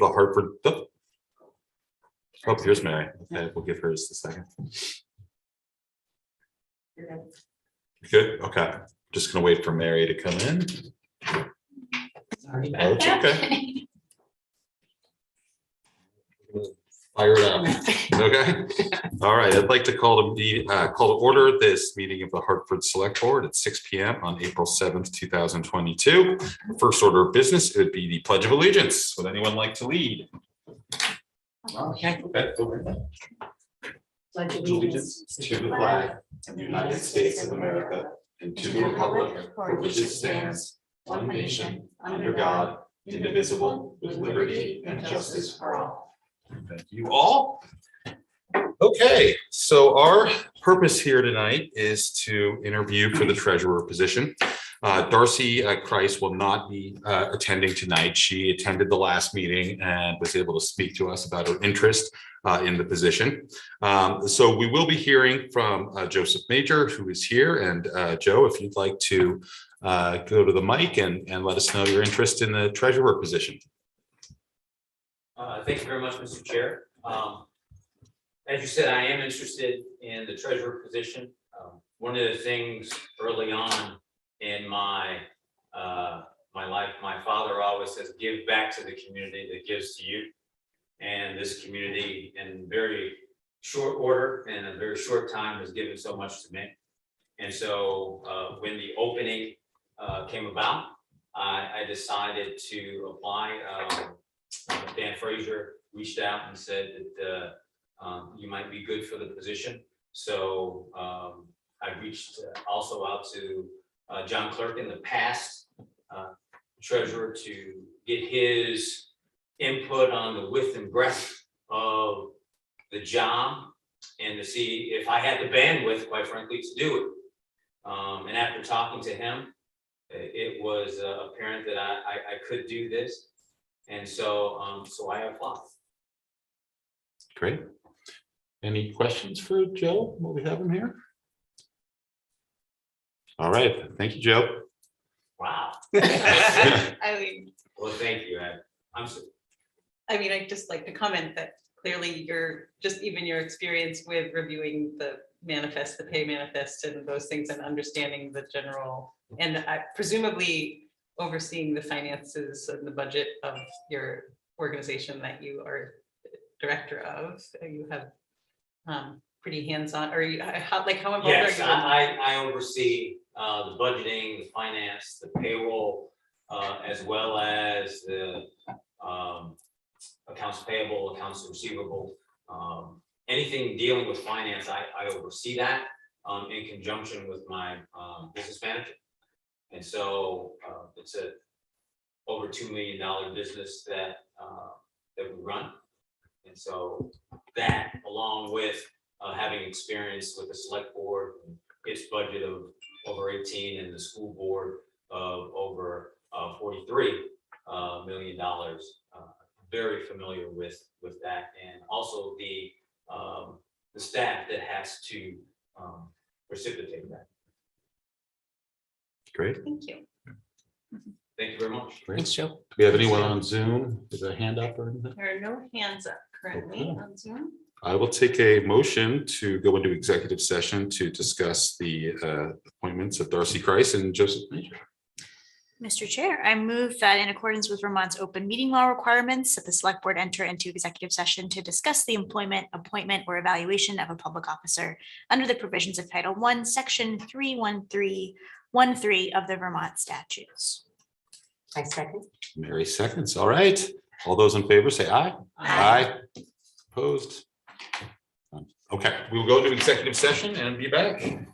of the Hartford. Oh, here's Mary. Okay, we'll give her just a second. Good. Okay. Just gonna wait for Mary to come in. Sorry Oh, about it's that. okay. Fire it up. Okay. All right. I'd like to call to order this meeting of the Hartford Select Board at 6 p.m. on April 7th, 2022. First order of business would be the Pledge of Allegiance. Would anyone like to lead? Okay. Pledge allegiance to the flag of the United States of America and to the republic for which it stands, one nation, under God, indivisible, with liberty and justice for all. Thank you all. Okay, so our purpose here tonight is to interview for the treasurer position. Darcy Kreis will not be attending tonight. She attended the last meeting and was able to speak to us about her interest in the position. So we will be hearing from Joseph Major, who is here. And Joe, if you'd like to go to the mic and let us know your interest in the treasurer position. Thank you very much, Mr. Chair. As you said, I am interested in the treasurer position. One of the things early on in my life, my father always says, give back to the community that gives to you. And this community in very short order and a very short time has given so much to me. And so when the opening came about, I decided to apply. Dan Frazier reached out and said that you might be good for the position. So I reached also out to John Clerk in the past, treasurer, to get his input on the width and breadth of the job and to see if I had the bandwidth, quite frankly, to do it. And after talking to him, it was apparent that I could do this. And so, so I applied. Great. Any questions for Joe while we have him here? All right. Thank you, Joe. Wow. I mean, Well, thank you. I'd just like to comment that clearly you're just even your experience with reviewing the manifest, the pay manifest and those things and understanding the general and presumably overseeing the finances and the budget of your organization that you are director of. You have pretty hands-on, or you, how involved Yes, are you? I oversee the budgeting, the finance, the payroll, as well as the accounts payable, accounts receivable. Anything dealing with finance, I oversee that in conjunction with my business manager. And so it's a over $2 million business that we run. And so that, along with having experience with the select board, its budget of over 18 and the school board of over $43 million, very familiar with that, and also the staff that has to precipitate that. Great. Thank you. Thank you very much. Thanks, Joe. Do we have anyone on Zoom with a hand up or anything? There are no hands up currently Okay. on Zoom. I will take a motion to go into executive session to discuss the appointments of Darcy Kreis and Joseph Major. Mr. Chair, I move that in accordance with Vermont's open meeting law requirements, that the select board enter into executive session to discuss the employment, appointment, or evaluation of a public officer under the provisions of Title I, Section 31313 of the Vermont statutes. I second. Mary seconds. All right. All those in favor say aye. Aye. Opposed? Okay, we will go into executive session and be back. You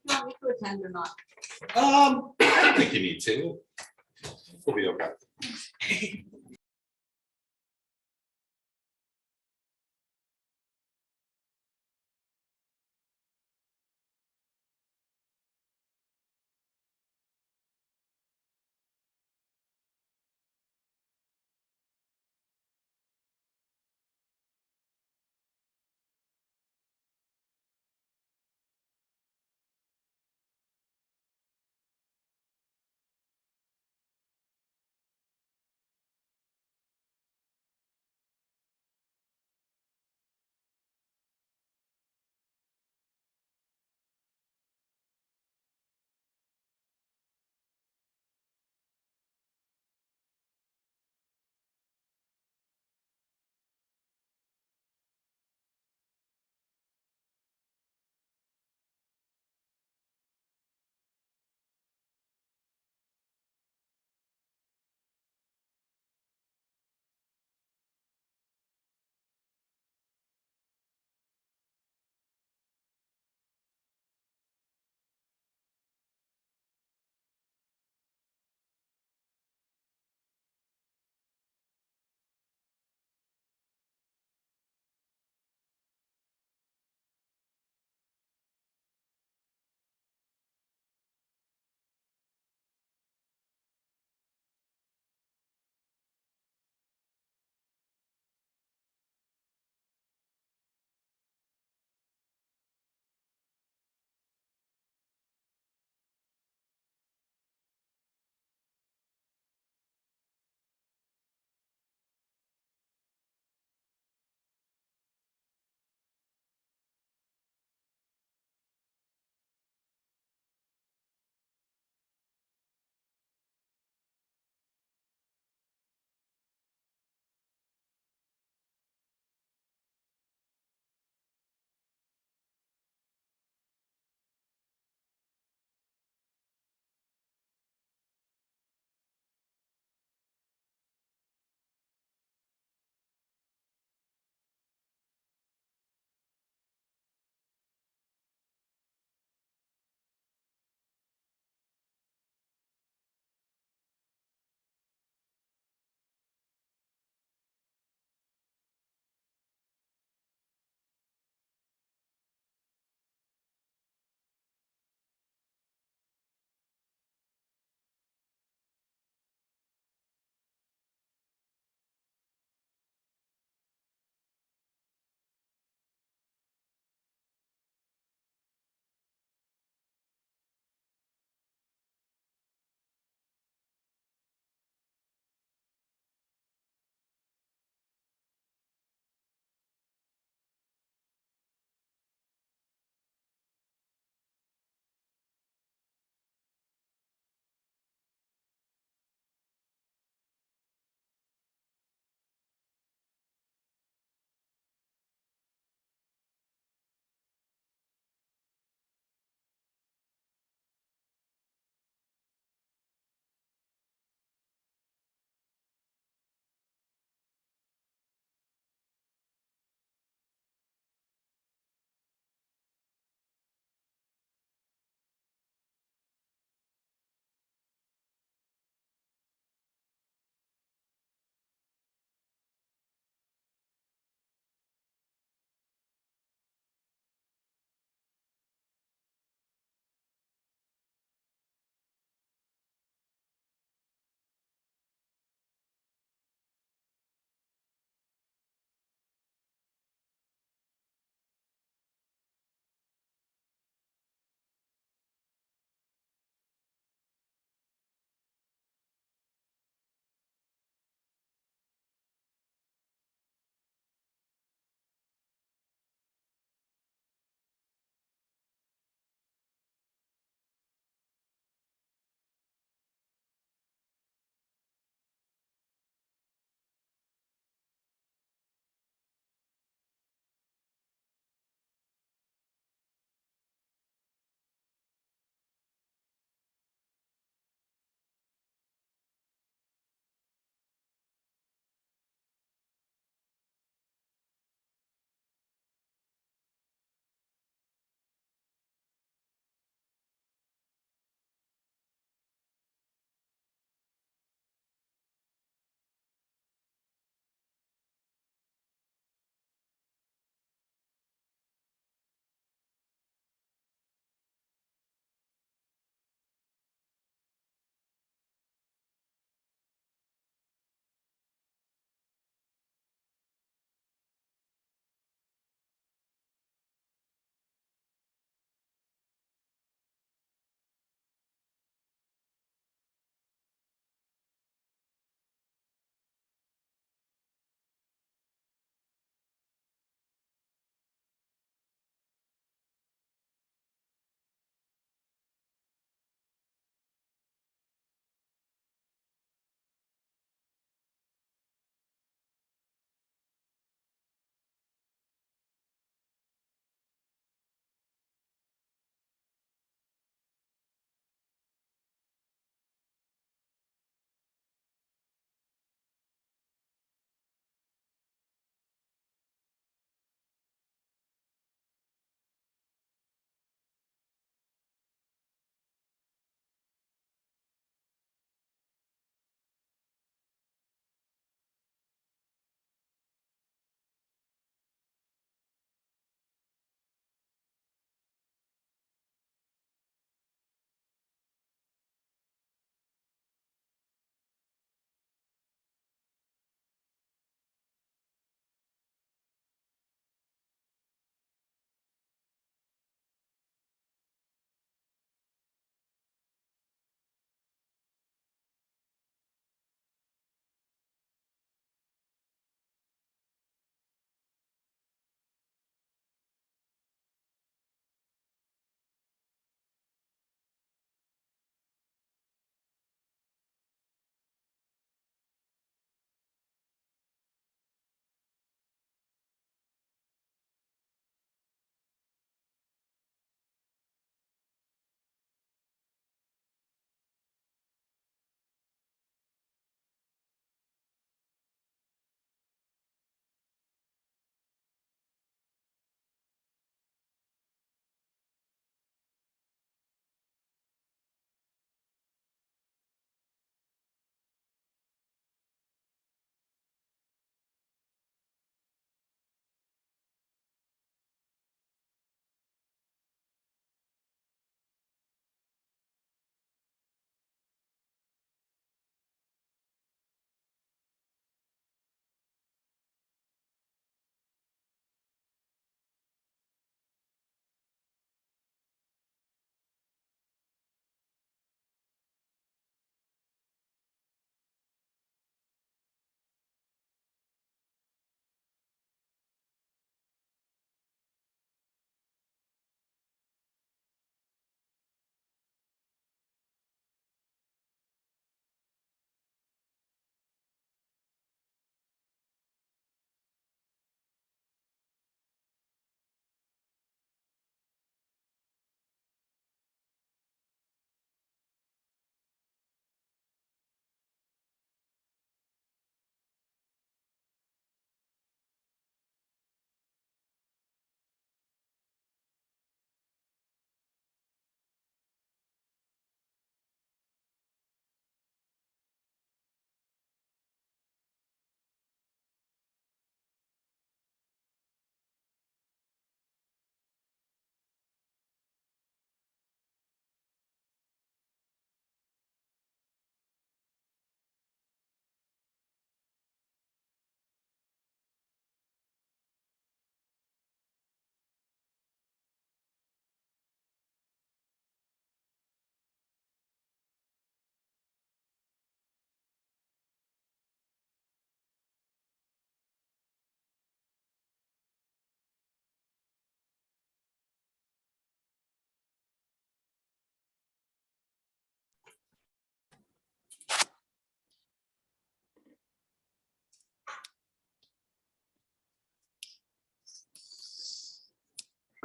want me to attend or not? I don't think you need to. We'll be okay.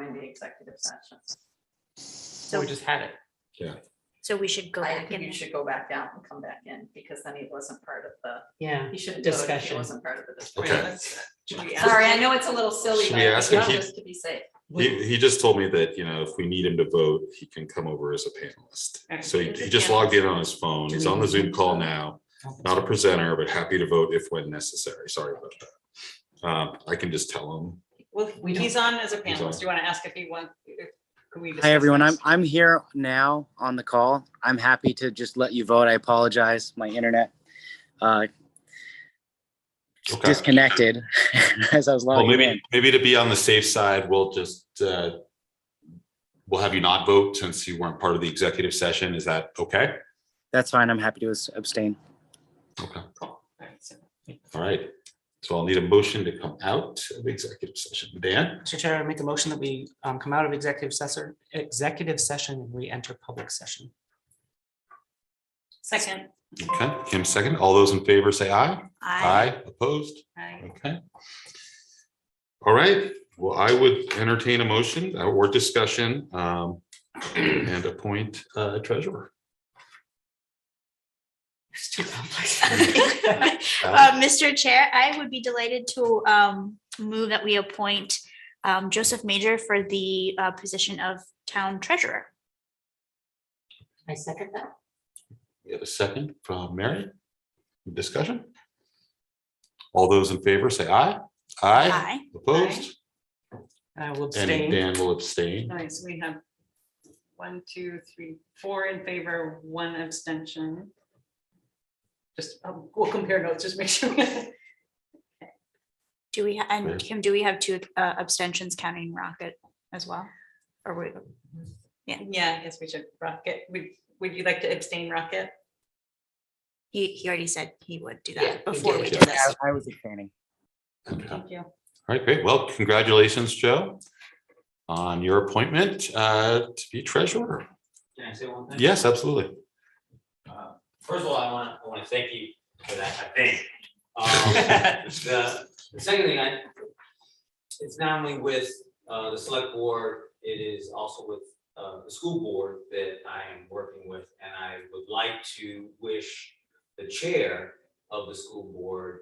in the executive session. So we just had it. So we should go I back think in. you should go back out and come back in, because then he wasn't part of the, Yeah. he shouldn't do it if he Discussion. wasn't part of the Okay. discussion. Should we ask Sorry, I him? know it's a little silly, Should but we I ask think him? just to be safe. He just told me that, if we need him to vote, he can come over as a panelist. Alright, So he he's a just logged in on his phone. Do He's we on the need Zoom him? call now. Not a presenter, but happy to vote if when necessary. Sorry about that. I can just tell him. Well, We don't- he's on as a He's on. panelist. Do you want to ask if he wants? Can we Hi, discuss everyone. this? I'm here now on the call. I'm happy to just let you vote. I apologize. My internet Okay. disconnected as I was Well, logging in. maybe to be on the safe side, we'll just, we'll have you not vote since you weren't part of the executive session. Is that okay? That's fine. I'm happy to abstain. Okay. Cool. Alright, so- All right. So I'll need a motion to come out of executive session. Dan? Mr. Chair, I make a motion that we come out of executive session and re-enter public session. Second. Okay, Kim second. All those in favor say aye. I Opposed? Aye. Okay. All right. Well, I would entertain a motion or discussion and appoint a treasurer. It's too complex. Mr. Chair, I would be delighted to move that we appoint Joseph Major for the position of town treasurer. I second that. We have a second from Mary. Discussion? All those in favor say aye. Aye. Opposed? I will And abstain. Dan will abstain. All right, so we have 1, 2, 3, 4 in favor, 1 abstention. Just, we'll compare notes, just make sure. Do we, and Right. Kim, do we have 2 abstentions counting Rocket as well? Or we, Yeah, I guess we should. Rocket, would you like to abstain, Rocket? he already said he would do Yeah, that he before did. we Yeah. did this. I was abstaining. Okay. All Thank you. right, great. Well, congratulations, Joe, on your appointment to be treasurer. Can I say one thing? Yes, absolutely. First of all, I want to thank you for that, I think. The second thing, it's not only with the select board, it is also with the school board that I am working with, and I would like to wish the chair of the school board,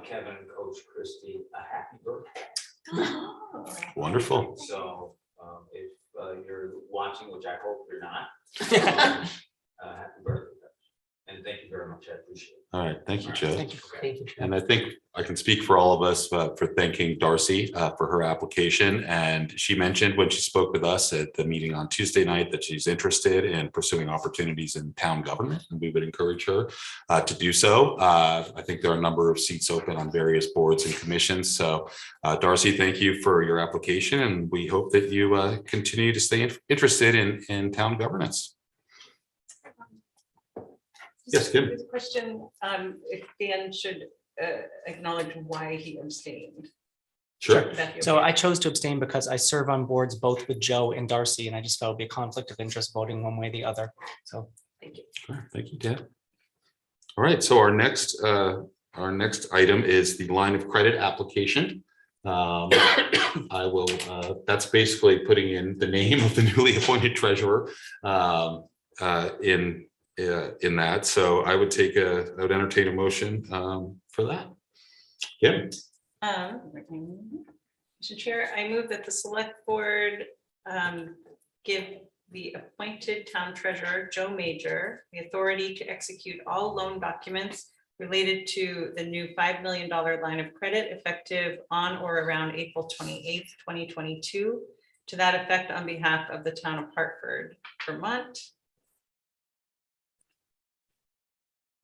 Kevin, Coach Christie, a happy birthday. Wonderful. So if you're watching, which I hope you're not, happy birthday. And thank you very much. I appreciate it. All right, thank you, Joe. Thank you. Thank you. And I think I can speak for all of us for thanking Darcy for her application. And she mentioned when she spoke with us at the meeting on Tuesday night that she's interested in pursuing opportunities in town government, and we would encourage her to do so. I think there are a number of seats open on various boards and commissions. So Darcy, thank you for your application, and we hope that you continue to stay interested in town governance. Yes, Kim. There's a question, if Dan should acknowledge why he abstained. Sure. Would that be So okay? I chose to abstain because I serve on boards both with Joe and Darcy, and I just felt it'd be a conflict of interest voting one way or the other. So Thank you. All right, thank you, Dan. All right, so our next item is the line of credit application. I will, that's basically putting in the name of the newly appointed treasurer in that. So I would entertain a motion for that. Kim? Mr. Chair, I move that the select board give the appointed town treasurer, Joe Major, the authority to execute all loan documents related to the new $5 million line of credit effective on or around April 28th, 2022. To that effect, on behalf of the town of Hartford, Vermont.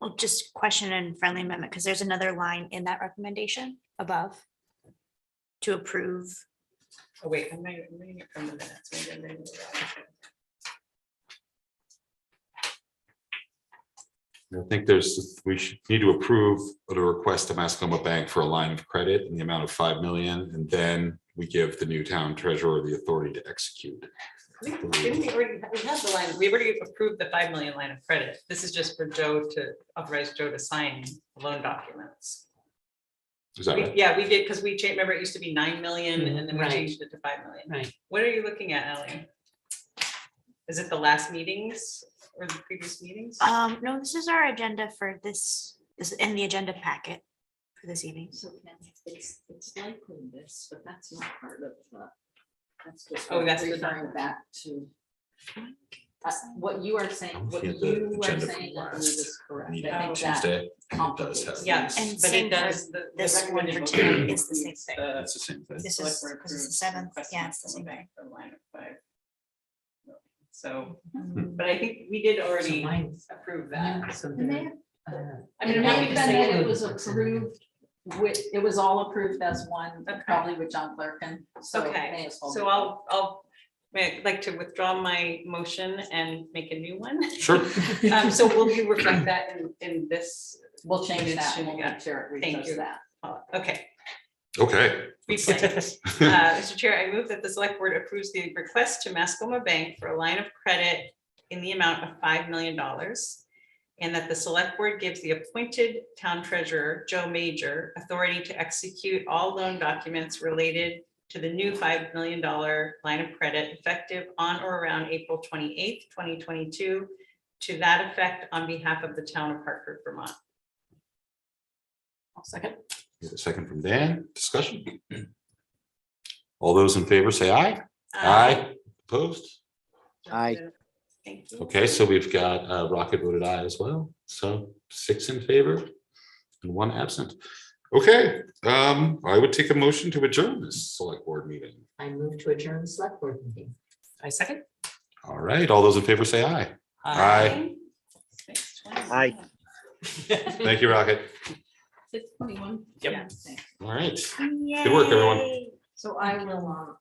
Well, just question and friendly amendment, because there's another line in that recommendation above to approve. Oh, wait, I'm reading it from the minutes. Maybe I'm reading it wrong. I think we should need to approve the request to Mascoma Bank for a line of credit in the amount of 5 million, and then we give the new town treasurer the authority to execute. Didn't we already, we have the line, we already approved the 5 million line of credit. This is just for Joe to authorize Joe to sign loan documents. Is that right? Yeah, we did, because we changed, remember, it used to be 9 million and then we Right. changed it to 5 million. Right. What are you looking at, Ally? Is it the last meetings or the previous meetings? No, this is our agenda for this is in the agenda packet for this evening. So Ken, it's likely this, but that's not part of the. That's just. Oh, that's the referring back to. What you are saying, I'm what looking at the you are agenda for saying, I believe last is correct. Meeting I on think that Tuesday. It does complicates have. it. Yes, And but same it does. for the this one recommended particularly motion is the same includes thing. the It's the same thing. This select is, board because it's the approves 7th. request Yeah, it's the same from thing. the line of 5. So, but I think we did already approve that. So It may then, have- I mean, It I'm may happy have to been say that it. it was approved with, it was all approved as one, Okay. probably with John Clerkin, so. Okay, may as well So be I'll like to withdraw my motion and make a new one. Sure. So will you reflect that in this? We'll change that and we'll Yeah. make sure it Thank reflects you. that. Okay. Okay. Replay. Mr. Chair, I move that the select board approves the request to Mascoma Bank for a line of credit in the amount of $5 million. And that the select board gives the appointed town treasurer, Joe Major, authority to execute all loan documents related to the new $5 million line of credit effective on or around April 28th, 2022. To that effect on behalf of the town of Hartford, Vermont. I'll second. A second from Dan, discussion. All those in favor say aye. Aye. Opposed? Aye. Thank you. Okay, so we've got Rocket voted aye as well. So 6 in favor and 1 absent. Okay, I would take a motion to adjourn this select board meeting. I move to adjourn the select board meeting. I second. All right, all those in favor say aye. Aye. Aye. Thank you, Rocket. 6:21. Yep. Yeah, thanks. All right. Good work, everyone. Yay. So I will,